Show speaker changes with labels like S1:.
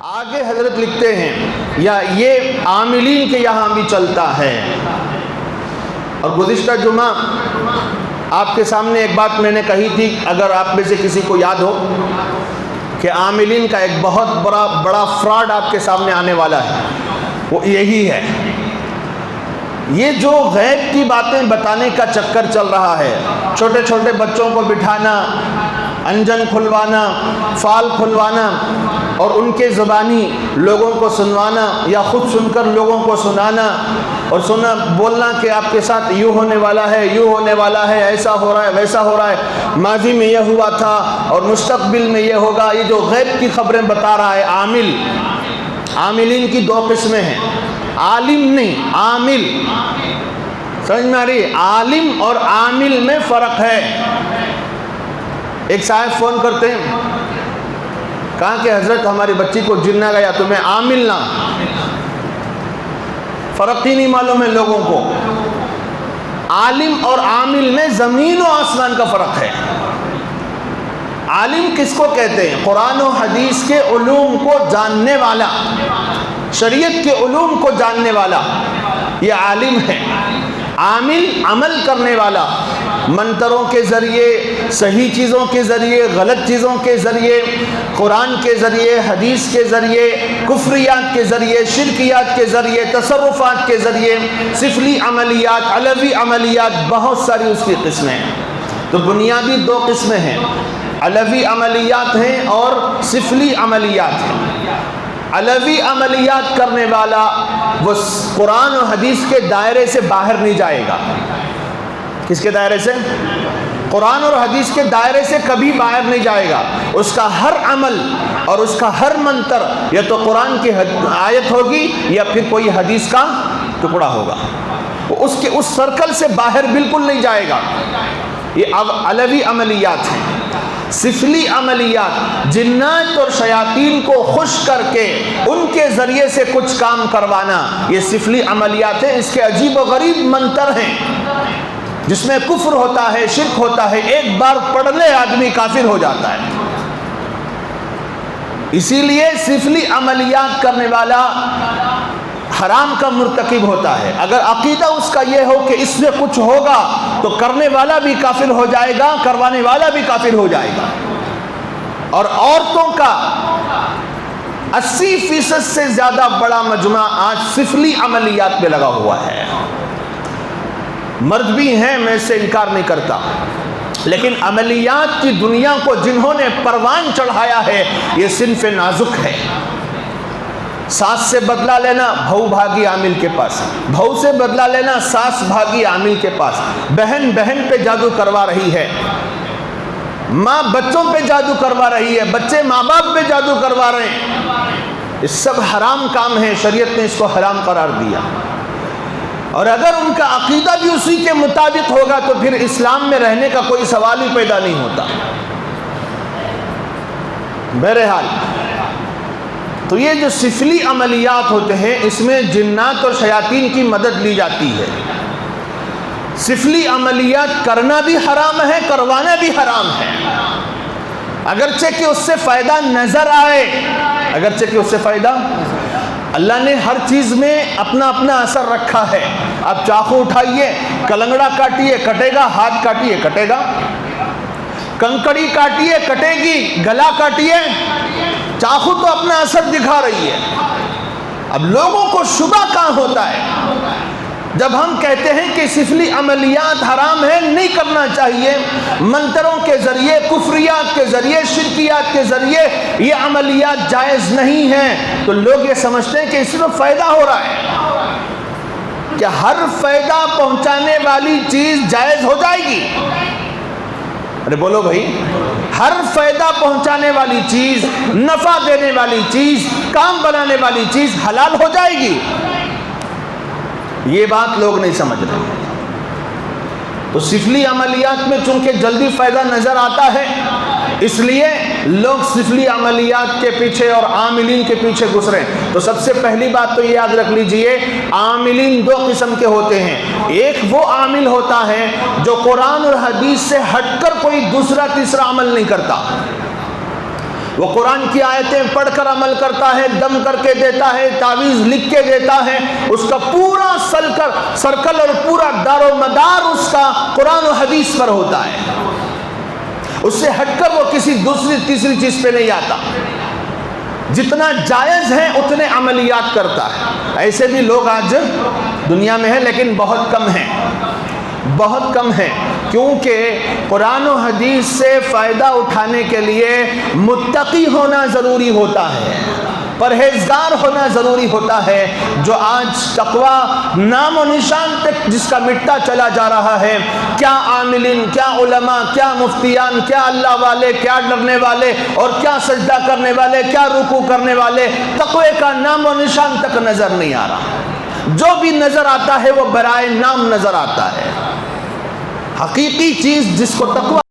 S1: آگے حضرت لکھتے ہیں یا یہ عاملین کے یہاں بھی چلتا ہے. اور گزشتہ جمعہ آپ کے سامنے ایک بات میں نے کہی تھی، اگر آپ میں سے کسی کو یاد ہو، کہ عاملین کا ایک بہت بڑا فراڈ آپ کے سامنے آنے والا ہے، وہ یہی ہے. یہ جو غیب کی باتیں بتانے کا چکر چل رہا ہے، چھوٹے چھوٹے بچوں کو بٹھانا، انجن کھلوانا، فال کھلوانا اور ان کے زبانی لوگوں کو سنوانا یا خود سن کر لوگوں کو سنانا اور بولنا کہ آپ کے ساتھ یوں ہونے والا ہے، یوں ہونے والا ہے، ایسا ہو رہا ہے، ویسا ہو رہا ہے، ماضی میں یہ ہوا تھا اور مستقبل میں یہ ہوگا. یہ جو غیب کی خبریں بتا رہا ہے عاملین کی دو قسمیں ہیں، عالم نہیں، عامل. سمجھ میں آ رہی ہے؟ عالم اور عامل میں فرق ہے. ایک صاحب فون کرتے ہیں، کہا کہ حضرت ہماری بچی کو جن آ گیا تو میں عامل نہ. فرق ہی نہیں معلوم ہے لوگوں کو. عالم اور عامل میں زمین و آسمان کا فرق ہے. عالم کس کو کہتے ہیں؟ قرآن و حدیث کے علوم کو جاننے والا، شریعت کے علوم کو جاننے والا، یہ عالم ہے. عامل عمل کرنے والا، منتروں کے ذریعے، صحیح چیزوں کے ذریعے، غلط چیزوں کے ذریعے، قرآن کے ذریعے، حدیث کے ذریعے، کفریات کے ذریعے، شرکیات کے ذریعے، تصرفات کے ذریعے، سفلی عملیات، علوی عملیات، بہت ساری اس کی قسمیں ہیں. تو بنیادی دو قسمیں ہیں، علوی عملیات ہیں اور سفلی عملیات ہیں. علوی عملیات کرنے والا وہ قرآن و حدیث کے دائرے سے باہر نہیں جائے گا. کس کے دائرے سے؟ قرآن اور حدیث کے دائرے سے کبھی باہر نہیں جائے گا. اس کا ہر عمل اور اس کا ہر منتر یا تو قرآن کی آیت ہوگی یا پھر کوئی حدیث کا ٹکڑا ہوگا. وہ اس سرکل سے باہر بالکل نہیں جائے گا. یہ علوی عملیات ہیں. سفلی عملیات، جنات اور شیاطین کو خوش کر کے ان کے ذریعے سے کچھ کام کروانا، یہ سفلی عملیات ہیں. اس کے عجیب و غریب منتر ہیں جس میں کفر ہوتا ہے، شرک ہوتا ہے، ایک بار پڑھ لے آدمی کافر ہو جاتا ہے. اسی لیے سفلی عملیات کرنے والا حرام کا مرتکب ہوتا ہے. اگر عقیدہ اس کا یہ ہو کہ اس میں کچھ ہوگا تو کرنے والا بھی کافر ہو جائے گا، کروانے والا بھی کافر ہو جائے گا. اور عورتوں کا 80% سے زیادہ بڑا مجمع آج سفلی عملیات میں لگا ہوا ہے. مرد بھی ہیں، میں اس سے انکار نہیں کرتا، لیکن عملیات کی دنیا کو جنہوں نے پروان چڑھایا ہے یہ صنف نازک ہے. ساس سے بدلہ لینا، بہو بھاگی عامل کے پاس، بہو سے بدلہ لینا، ساس بھاگی عامل کے پاس. بہن بہن پہ جادو کروا رہی ہے، ماں بچوں پہ جادو کروا رہی ہے، بچے ماں باپ پہ جادو کروا رہے ہیں. یہ سب حرام کام ہیں، شریعت نے اس کو حرام قرار دیا. اور اگر ان کا عقیدہ بھی اسی کے مطابق ہوگا تو پھر اسلام میں رہنے کا کوئی سوال ہی پیدا نہیں ہوتا. بہرحال تو یہ جو سفلی عملیات ہوتے ہیں اس میں جنات اور شیاطین کی مدد لی جاتی ہے. سفلی عملیات کرنا بھی حرام ہے، کروانا بھی حرام ہے. اگرچہ کہ اس سے فائدہ نظر آئے، اگرچہ کہ اس سے فائدہ، اللہ نے ہر چیز میں اپنا اپنا اثر رکھا ہے. آپ چاقو اٹھائیے، کلنگڑا کاٹیے کٹے گا، ہاتھ کاٹیے کٹے گا، کنکڑی کاٹیے کٹے گی، گلا کاٹیے، چاقو تو اپنا اثر دکھا رہی ہے. اب لوگوں کو شبہ کہاں ہوتا ہے جب ہم کہتے ہیں کہ سفلی عملیات حرام ہے، نہیں کرنا چاہیے، منتروں کے ذریعے، کفریات کے ذریعے، شرکیات کے ذریعے یہ عملیات جائز نہیں ہیں، تو لوگ یہ سمجھتے ہیں کہ اس میں فائدہ ہو رہا ہے. کیا ہر فائدہ پہنچانے والی چیز جائز ہو جائے گی؟ ارے بولو بھائی، ہر فائدہ پہنچانے والی چیز، نفع دینے والی چیز، کام بنانے والی چیز حلال ہو جائے گی؟ یہ بات لوگ نہیں سمجھ رہے. تو سفلی عملیات میں چونکہ جلدی فائدہ نظر آتا ہے، اس لیے لوگ سفلی عملیات کے پیچھے اور عاملین کے پیچھے گھس رہے ہیں. تو سب سے پہلی بات تو یہ یاد رکھ لیجئے، عاملین دو قسم کے ہوتے ہیں. ایک وہ عامل ہوتا ہے جو قرآن اور حدیث سے ہٹ کر کوئی دوسرا تیسرا عمل نہیں کرتا. وہ قرآن کی آیتیں پڑھ کر عمل کرتا ہے، دم کر کے دیتا ہے، تعویذ لکھ کے دیتا ہے، اس کا پورا سرکل اور پورا دار و مدار اس کا قرآن و حدیث پر ہوتا ہے، اس سے ہٹ کر وہ کسی دوسری تیسری چیز پہ نہیں آتا، جتنا جائز ہے اتنے عملیات کرتا ہے۔ ایسے بھی لوگ آج دنیا میں ہیں لیکن بہت کم ہیں، بہت کم ہیں، کیونکہ قرآن و حدیث سے فائدہ اٹھانے کے لیے متقی ہونا ضروری ہوتا ہے، پرہیزگار ہونا ضروری ہوتا ہے، جو آج تقوی نام و نشان تک جس کا مٹتا چلا جا رہا ہے۔ کیا عاملین، کیا علماء، کیا مفتیان، کیا اللہ والے، کیا ڈرنے والے اور کیا سجدہ کرنے والے، کیا رکوع کرنے والے، تقوی کا نام و نشان تک نظر نہیں آ رہا۔ جو بھی نظر آتا ہے وہ برائے نام نظر آتا ہے۔ حقیقی چیز جس کو تقوی